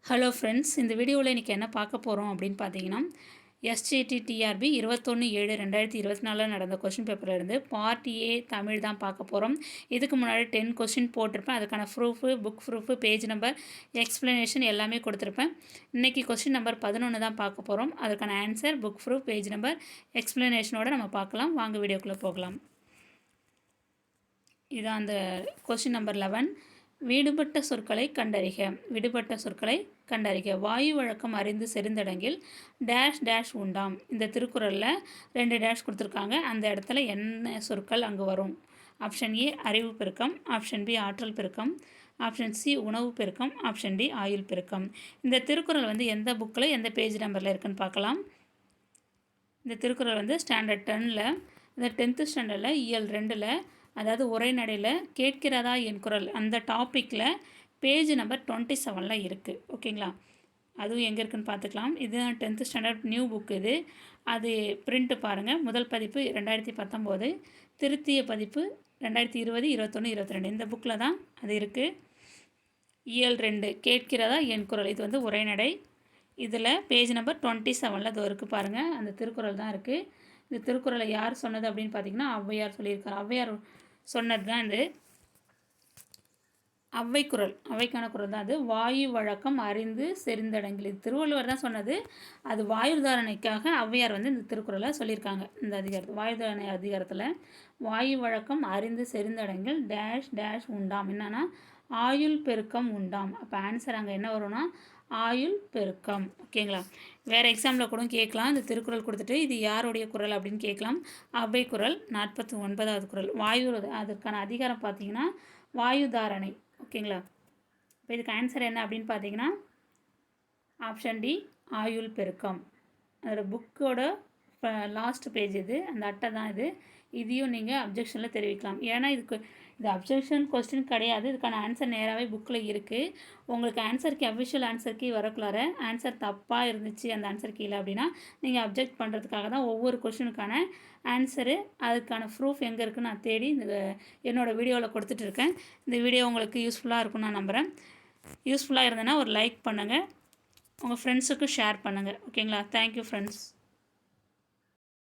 Hello friends, இந்த வீடியோவில் இன்றைக்கி என்ன பார்க்க போகிறோம் அப்படின்னு பார்த்தீங்கன்னா, எஸ்ஜிடிடிஆர்பி 21/7/2024 நடந்த கொஷின் பேப்பர்லேருந்து பார்ட் ஏ தமிழ் தான் பார்க்க போகிறோம். இதுக்கு முன்னாடி 10 கொஷின் போட்டிருப்பேன். அதுக்கான proof, book proof, page number, explanation எல்லாமே கொடுத்துருப்பேன். இன்றைக்கி கொஷின் நம்பர் 11 தான் பார்க்க போகிறோம். அதுக்கான answer, book proof, page number, எக்ஸ்ப்ளனேஷனோடு நம்ம பார்க்கலாம். வாங்க வீடியோக்குள்ளே போகலாம். இதான் அந்த கொஷின் நம்பர் 11. விடுபட்ட சொற்களை கண்டறிக. விடுபட்ட சொற்களை கண்டறிக. வாயு வழக்கம் அறிந்து செறிந்தடங்கில் டேஷ் டேஷ் உண்டாம். இந்த திருக்குறளில் 2 டேஷ் கொடுத்துருக்காங்க. அந்த இடத்துல என்ன சொற்கள் அங்கே வரும்? ஆப்ஷன் ஏ அறிவு பெருக்கம், ஆப்ஷன் பி ஆற்றல் பெருக்கம், ஆப்ஷன் சி உணவு பெருக்கம், ஆப்ஷன் டி ஆயுள் பெருக்கம். இந்த திருக்குறள் எந்த புக்கில் எந்த பேஜ் நம்பரில் இருக்குன்னு பார்க்கலாம். இந்த திருக்குறள் ஸ்டாண்டர்ட் 10ல், இந்த 10th ஸ்டாண்டர்டில் இயல் 2ல், அதாவது உரைநடையில் கேட்கிறதா என் குரல் அந்த டாப்பிக்கில் பேஜ் நம்பர் 27ல் இருக்குது. ஓகேங்களா? அதுவும் எங்கே இருக்குதுன்னு பார்த்துக்கலாம். இது 10th ஸ்டாண்டர்ட் நியூ புக். அது பிரிண்ட்டு பாருங்கள். முதல் பதிப்பு 2019, திருத்திய பதிப்பு 2020, 21, 22. இந்த புக்கில் தான் அது இருக்குது. இயல் 2 கேட்கிறதா என் குரல். இது உரைநடை. இதில் பேஜ் நம்பர் 27ல் அது இருக்குது பாருங்கள். அந்த திருக்குறள் தான் இருக்குது. இந்த திருக்குறளை யார் சொன்னது அப்படின்னு பார்த்தீங்கன்னா ஔவையார் சொல்லியிருக்கார். ஔவையார் சொன்னது தான் இது ஔவைக்குறள். ஔவைக்கான குறள் தான் அது. வாயு வழக்கம் அறிந்து செறிந்தடங்கில். இது திருவள்ளுவர் தான் சொன்னது. அது வாயுதாரணைக்காக ஔவையார் இந்த திருக்குறளை சொல்லியிருக்காங்க. இந்த அதிகாரத்தில், வாயுதாரணை அதிகாரத்தில், வாயு வழக்கம் அறிந்து செறிந்தடங்கில் டேஷ் டேஷ் உண்டாம். என்னன்னா ஆயுள் பெருக்கம் உண்டாம். அப்போ ஆன்சர் அங்கே என்ன வரும்னா ஆயுள் பெருக்கம். ஓகேங்களா? வேறு எக்ஸாமில் கூட கேட்கலாம். இந்த திருக்குறள் கொடுத்துட்டு இது யாருடைய குறள் அப்படின்னு கேட்கலாம். ஔவை குறள் 49வது குறள். வாயு, அதற்கான அதிகாரம் பார்த்தீங்கன்னா வாயுதாரணை. ஓகேங்களா? இப்போ இதுக்கு ஆன்சர் என்ன அப்படின்னு பார்த்தீங்கன்னா ஆப்ஷன் டி ஆயுள் பெருக்கம். அதோட புக்கோட லாஸ்ட் பேஜ் இது, அந்த அட்டை தான் இது. இதையும் நீங்கள் அப்ஜெக்ஷனில் தெரிவிக்கலாம். ஏன்னா இது அப்ஜெக்ஷன் கொஸ்டின் கிடையாது. இதுக்கான ஆன்சர் நேராகவே புக்கில் இருக்குது. உங்களுக்கு ஆன்சருக்கு அஃபிஷியல் ஆன்சருக்கு வரக்குள்ளார ஆன்சர் தப்பாக இருந்துச்சு அந்த ஆன்சர் கீழே அப்படின்னா நீங்கள் அப்ஜெக்ட் பண்ணுறதுக்காக தான் ஒவ்வொரு கொஸ்டினுக்கான ஆன்சரு, அதுக்கான ப்ரூஃப் எங்கே இருக்குன்னு நான் தேடி இந்த என்னோடய வீடியோவில் கொடுத்துட்ருக்கேன். இந்த வீடியோ உங்களுக்கு யூஸ்ஃபுல்லாக இருக்கும்னு நான் நம்புகிறேன். யூஸ்ஃபுல்லாக இருந்ததுன்னா ஒரு லைக் பண்ணுங்கள், உங்கள் ஃப்ரெண்ட்ஸுக்கு ஷேர் பண்ணுங்கள். ஓகேங்களா? Thank you friends.